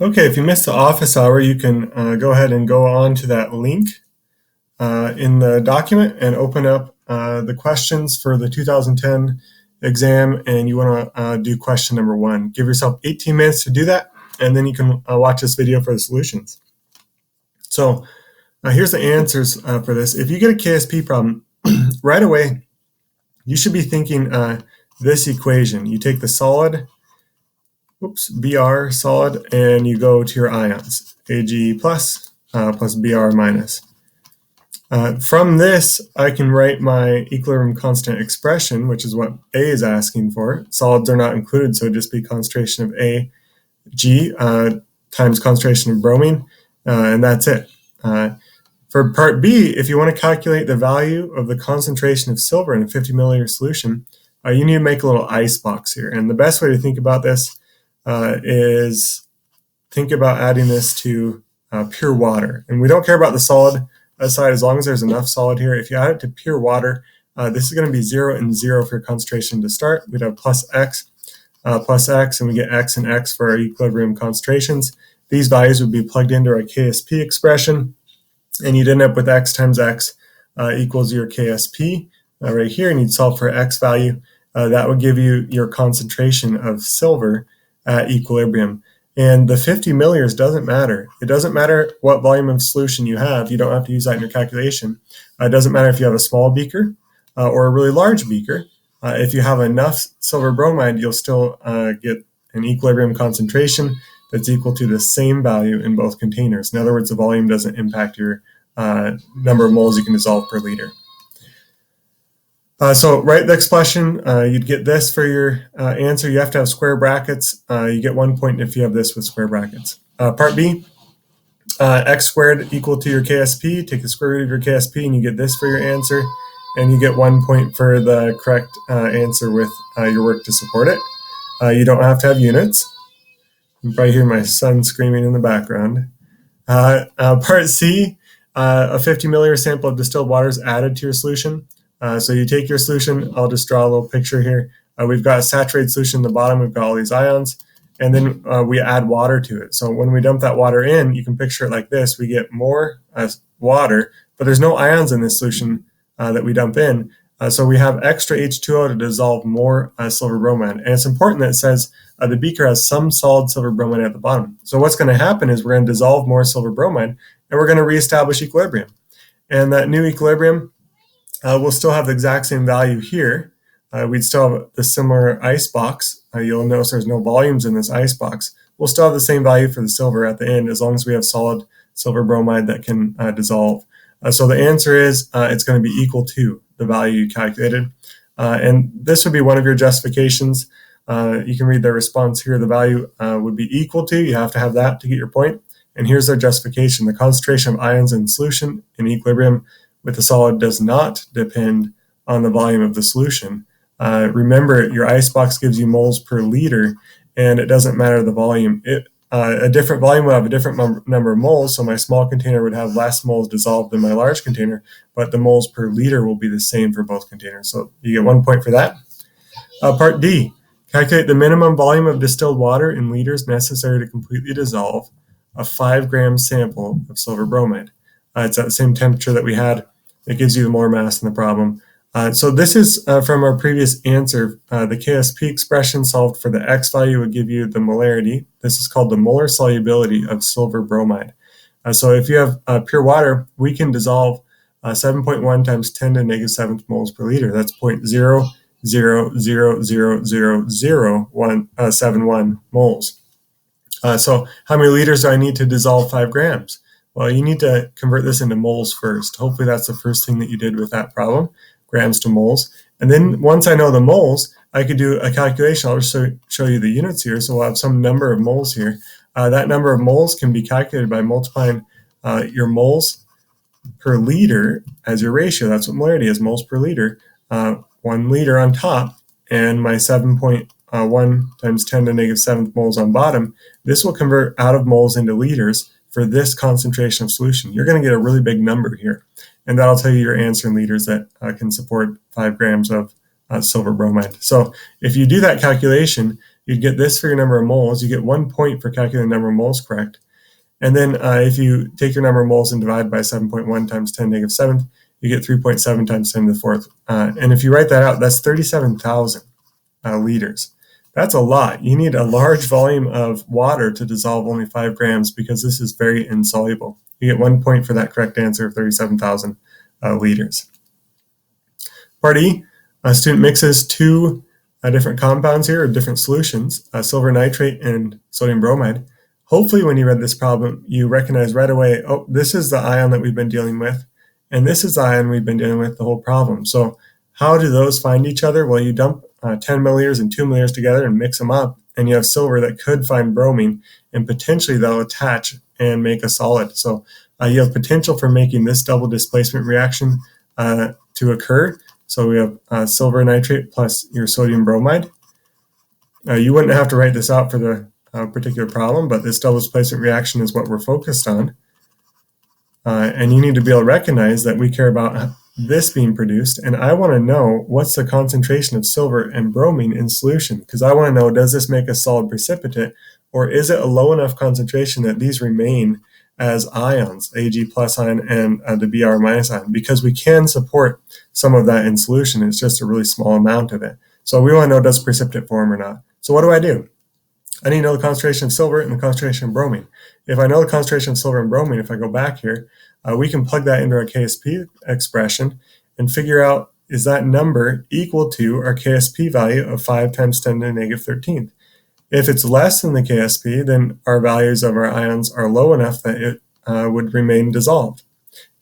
Okay, if you missed the office hour, you can go ahead and go on to that link in the document and open up the questions for the 2010 exam, and you want to do question number 1. Give yourself 18 minutes to do that, and then you can watch this video for the solutions. So here's the answers for this. If you get a KSP problem, right away, you should be thinking this equation. You take the solid, Br solid, and you go to your ions, Ag plus plus Br minus. From this, I can write my equilibrium constant expression, which is what A is asking for. Solids are not included, so it'd just be concentration of Ag times concentration of bromine, and that's it. For part B, if you want to calculate the value of the concentration of silver in a 50 milliliter solution, you need to make a little ice box here. And the best way to think about this is think about adding this to pure water. And we don't care about the solid side as long as there's enough solid here. If you add it to pure water, this is going to be 0 and 0 for your concentration to start. We'd have plus X, and we get X and X for our equilibrium concentrations. These values would be plugged into our KSP expression, and you'd end up with X times X equals your KSP right here, and you'd solve for X value. That would give you your concentration of silver at equilibrium. And the 50 milliliters doesn't matter. It doesn't matter what volume of solution you have. You don't have to use that in your calculation. It doesn't matter if you have a small beaker or a really large beaker. If you have enough silver bromide, you'll still get an equilibrium concentration that's equal to the same value in both containers. In other words, the volume doesn't impact your number of moles you can dissolve per liter. So write the expression. You'd get this for your answer. You have to have square brackets. You get 1 point if you have this with square brackets. Part B, X squared equal to your KSP. Take the square root of your KSP and you get this for your answer. And you get 1 point for the correct answer with your work to support it. You don't have to have units. You can probably hear my son screaming in the background. Part C, a 50 milliliter sample of distilled water is added to your solution. So you take your solution, I'll just draw a little picture here. We've got a saturated solution in the bottom, we've got all these ions, and then we add water to it. So when we dump that water in, you can picture it like this. We get more water, but there's no ions in this solution that we dump in. So we have extra H2O to dissolve more silver bromide. And it's important that it says the beaker has some solid silver bromide at the bottom. So what's going to happen is we're going to dissolve more silver bromide, and we're going to reestablish equilibrium. And that new equilibrium, we'll still have the exact same value here. We'd still have the similar ice box. You'll notice there's no volumes in this ice box. We'll still have the same value for the silver at the end as long as we have solid silver bromide that can dissolve. So the answer is it's going to be equal to the value you calculated. And this would be one of your justifications. You can read their response here. The value would be equal to. You have to have that to get your point. And here's their justification. The concentration of ions in solution in equilibrium with the solid does not depend on the volume of the solution. Remember, your ice box gives you moles per liter, and it doesn't matter the volume. A different volume would have a different number of moles, so my small container would have less moles dissolved than my large container, but the moles per liter will be the same for both containers. So you get 1 point for that. Part D, calculate the minimum volume of distilled water in liters necessary to completely dissolve a 5 gram sample of silver bromide. It's at the same temperature that we had. It gives you the molar mass in the problem. So this is from our previous answer. The KSP expression solved for the X value would give you the molarity. This is called the molar solubility of silver bromide. So if you have pure water, we can dissolve 7.1 times 10 to the negative 7th moles per liter. That's 0.0000071 moles. So how many liters do I need to dissolve 5 grams? Well, you need to convert this into moles first. Hopefully that's the first thing that you did with that problem, grams to moles. And then once I know the moles, I could do a calculation. I'll just show you the units here. So we'll have some number of moles here. That number of moles can be calculated by multiplying your moles per liter as your ratio. That's what molarity is, moles per liter. 1 liter on top, and my 7.1 times 10 to the negative 7th moles on bottom. This will convert out of moles into liters for this concentration of solution. You're going to get a really big number here, and that'll tell you your answer in liters that can support 5 grams of silver bromide. So if you do that calculation, you'd get this for your number of moles. You get 1 point for calculating the number of moles correct. And then if you take your number of moles and divide by 7.1 times 10 to the negative 7th, you get 3.7 times 10 to the 4th. And if you write that out, that's 37,000 liters. That's a lot. You need a large volume of water to dissolve only 5 grams because this is very insoluble. You get 1 point for that correct answer of 37,000 liters. Part E, a student mixes two different compounds here, or different solutions, silver nitrate and sodium bromide. Hopefully when you read this problem, you recognize right away, oh, this is the ion that we've been dealing with, and this is the ion we've been dealing with the whole problem. So how do those find each other? Well, you dump 10 milliliters and 2 milliliters together and mix them up, and you have silver that could find bromine, and potentially they'll attach and make a solid. So you have potential for making this double displacement reaction to occur. So we have silver nitrate plus your sodium bromide. You wouldn't have to write this out for the particular problem, but this double displacement reaction is what we're focused on. And you need to be able to recognize that we care about this being produced, and I want to know what's the concentration of silver and bromine in solution, because I want to know, does this make a solid precipitate, or is it a low enough concentration that these remain as ions, Ag plus ion and the Br minus ion, because we can support some of that in solution. It's just a really small amount of it. So we want to know, does precipitate form or not. So what do? I need to know the concentration of silver and the concentration of bromine. If I know the concentration of silver and bromine, if I go back here, we can plug that into our KSP expression and figure out, is that number equal to our KSP value of 5 times 10 to the negative 13th? If it's less than the KSP, then our values of our ions are low enough that it would remain dissolved.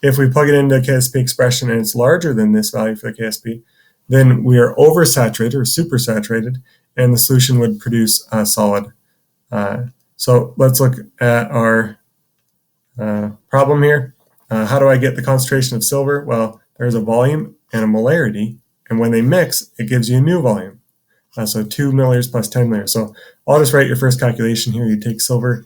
If we plug it into a KSP expression and it's larger than this value for the KSP, then we are oversaturated or supersaturated, and the solution would produce a solid. So let's look at our problem here. How do I get the concentration of silver? Well, there's a volume and a molarity, and when they mix, it gives you a new volume. So 2 milliliters plus 10 milliliters. So I'll just write your first calculation here. You take silver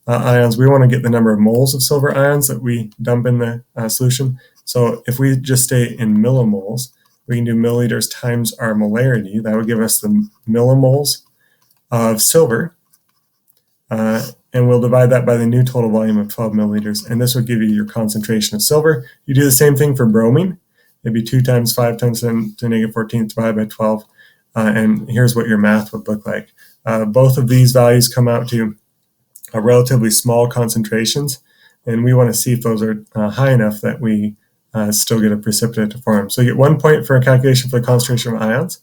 ions. We want to get the number of moles of silver ions that we dump in the solution. So if we just stay in millimoles, we can do milliliters times our molarity. That would give us the millimoles of silver. And we'll divide that by the new total volume of 12 milliliters. And this would give you your concentration of silver. You do the same thing for bromine. It'd be 2 times 5 times 10 to the negative 14th divided by 12. And here's what your math would look like. Both of these values come out to relatively small concentrations, and we want to see if those are high enough that we still get a precipitate to form. So you get 1 point for a calculation for the concentration of ions.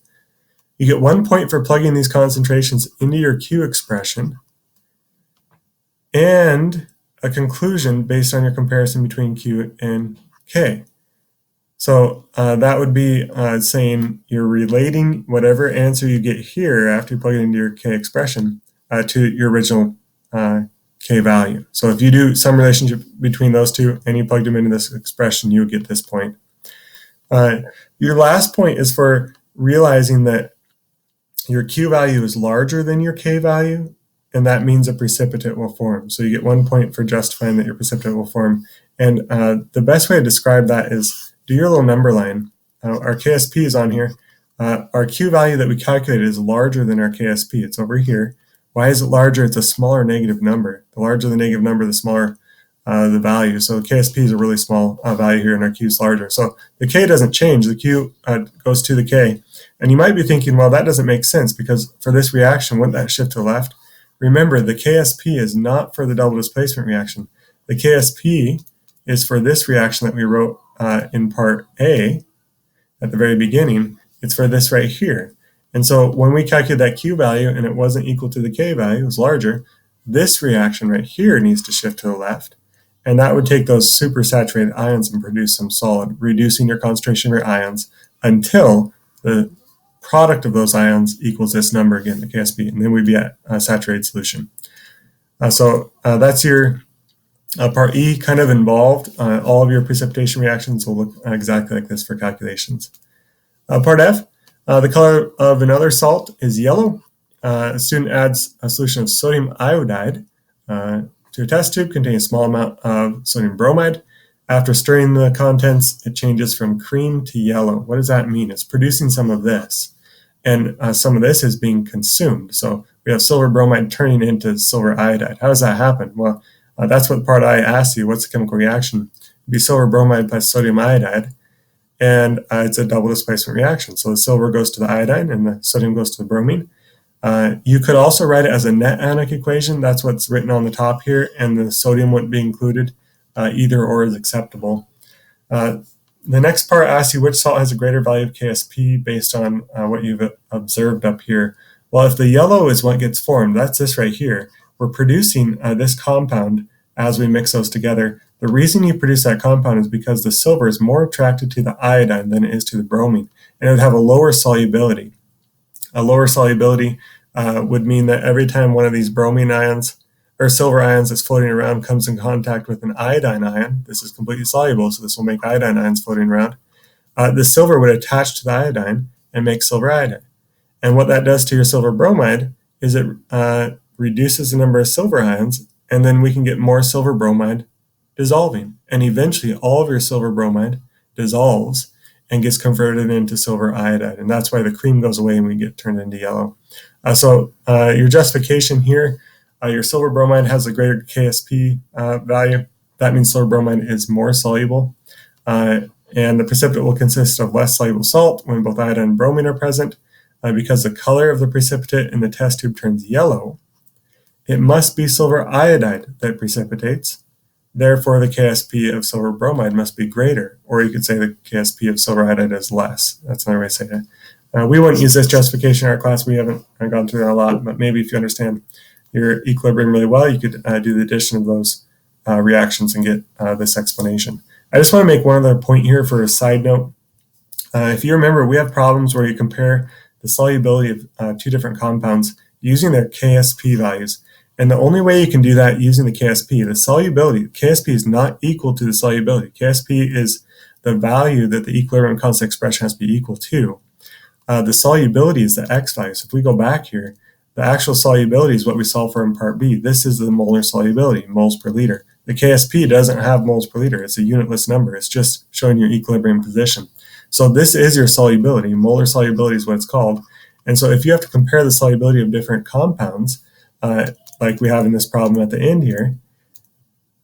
You get 1 point for plugging these concentrations into your Q expression, and a conclusion based on your comparison between Q and K. So that would be saying you're relating whatever answer you get here after you plug it into your K expression to your original K value. So if you do some relationship between those two and you plugged them into this expression, you would get this point. Your last point is for realizing that your Q value is larger than your K value, and that means a precipitate will form. So you get 1 point for justifying that your precipitate will form. And the best way to describe that is do your little number line. Our KSP is on here. Our Q value that we calculated is larger than our KSP. It's over here. Why is it larger? It's a smaller negative number. The larger the negative number, the smaller the value. So the KSP is a really small value here, and our Q is larger. So the K doesn't change. The Q goes to the K. And you might be thinking, well, that doesn't make sense, because for this reaction, wouldn't that shift to the left? Remember, the KSP is not for the double displacement reaction. The KSP is for this reaction that we wrote in part A at the very beginning. It's for this right here. And so when we calculate that Q value and it wasn't equal to the K value, it was larger, this reaction right here needs to shift to the left. And that would take those supersaturated ions and produce some solid, reducing your concentration of your ions until the product of those ions equals this number again, the KSP, and then we'd be at a saturated solution. So that's your part E, kind of involved. All of your precipitation reactions will look exactly like this for calculations. Part F, the color of another salt is yellow. A student adds a solution of sodium iodide to a test tube containing a small amount of sodium bromide. After stirring the contents, it changes from cream to yellow. What does that mean? It's producing some of this, and some of this is being consumed. So we we have silver bromide turning into silver iodide. How does that happen? Well, that's what part I asked you. What's the chemical reaction? It'd be silver bromide plus sodium iodide, and it's a double displacement reaction. So the silver goes to the iodine and the sodium goes to the bromine. You could also write it as a net ionic equation. That's what's written on the top here, and the sodium wouldn't be included. Either or is acceptable. The next part asks you which salt has a greater value of KSP based on what you've observed up here. Well, if the yellow is what gets formed, that's this right here. We're producing this compound as we mix those together. The reason you produce that compound is because the silver is more attracted to the iodine than it is to the bromine, and it would have a lower solubility. A lower solubility would mean that every time one of these bromine ions or silver ions that's floating around comes in contact with an iodine ion, this is completely soluble, so this will make iodine ions floating around, the silver would attach to the iodine and make silver iodide. And what that does to your silver bromide is it reduces the number of silver ions, and then we can get more silver bromide dissolving. And eventually all of your silver bromide dissolves and gets converted into silver iodide. And that's why the cream goes away and we get turned into yellow. So your justification here, your silver bromide has a greater KSP value. That means silver bromide is more soluble. And the precipitate will consist of less soluble salt when both iodine and bromine are present. Because the color of the precipitate in the test tube turns yellow, it must be silver iodide that precipitates. Therefore, the KSP of silver bromide must be greater, or you could say the KSP of silver iodide is less. That's another way to say it. We wouldn't use this justification in our class. We haven't gone through that a lot, but maybe if you understand your equilibrium really well, you could do the addition of those reactions and get this explanation. I just want to make one other point here for a side note. If you remember, we have problems where you compare the solubility of two different compounds using their KSP values. And the only way you can do that using the KSP, the solubility, KSP is not equal to the solubility. KSP is the value that the equilibrium constant expression has to be equal to. The solubility is the X value. So if we go back here, the actual solubility is what we solved for in part B. This is the molar solubility, moles per liter. The KSP doesn't have moles per liter. It's a unitless number. It's just showing your equilibrium position. So this is your solubility. Molar solubility is what it's called. And so if you have to compare the solubility of different compounds, like we have in this problem at the end here,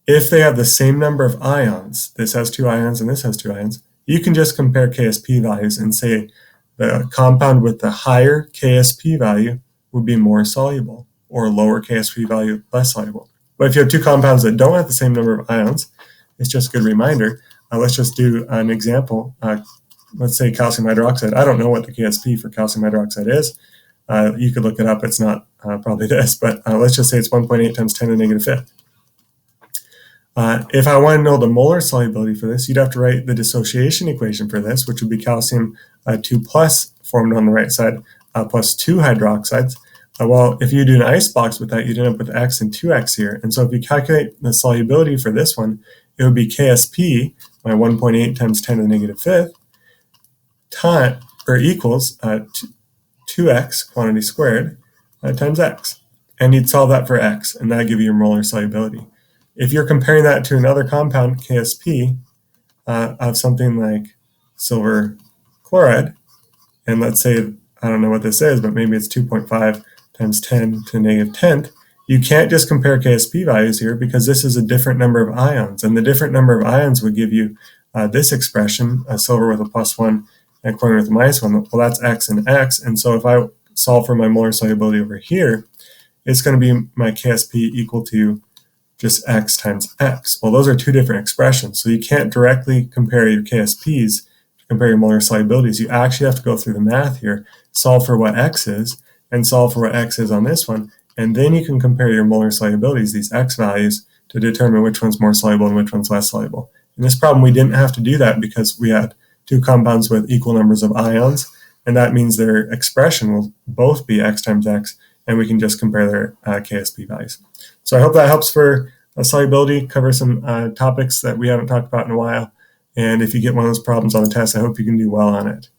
if they have the same number of ions, this has 2 ions and this has 2 ions, you can just compare KSP values and say the compound with the higher KSP value would be more soluble, or lower KSP value less soluble. But if you have 2 compounds that don't have the same number of ions, it's just a good reminder. Let's just do an example. Let's say calcium hydroxide. I don't know what the KSP for calcium hydroxide is. You could look it up. It's not probably this, but let's just say it's 1.8 times 10 to the negative fifth. If I want to know the molar solubility for this, you'd have to write the dissociation equation for this, which would be calcium 2 plus formed on the right side, plus 2 hydroxides. Well, if you do an icebox with that, you'd end up with X and 2X here. And so if you calculate the solubility for this one, it would be KSP by 1.8 times 10 to the negative fifth equals 2x quantity squared times x. And you'd solve that for x, and that'd give you your molar solubility. If you're comparing that to another compound, KSP, of something like silver chloride, and let's say, I don't know what this is, but maybe it's 2.5 times 10 to the negative 10th, you can't just compare KSP values here because this is a different number of ions, and the different number of ions would give you this expression, silver with a +1 and chlorine with a -1. Well, that's X and X, and so if I solve for my molar solubility over here, it's going to be my KSP equal to just X times X. Well, those are 2 different expressions, so you can't directly compare your KSPs to compare your molar solubilities. You actually have to go through the math here, solve for what X is, and solve for what X is on this one, and then you can compare your molar solubilities, these X values, to determine which one's more soluble and which one's less soluble. In this problem, we didn't have to do that because we had 2 compounds with equal numbers of ions, and that means their expression will both be X times X, and we can just compare their KSP values. So I hope that helps for solubility, cover some topics that we haven't talked about in a while, and if you get one of those problems on the test, I hope you can do well on it.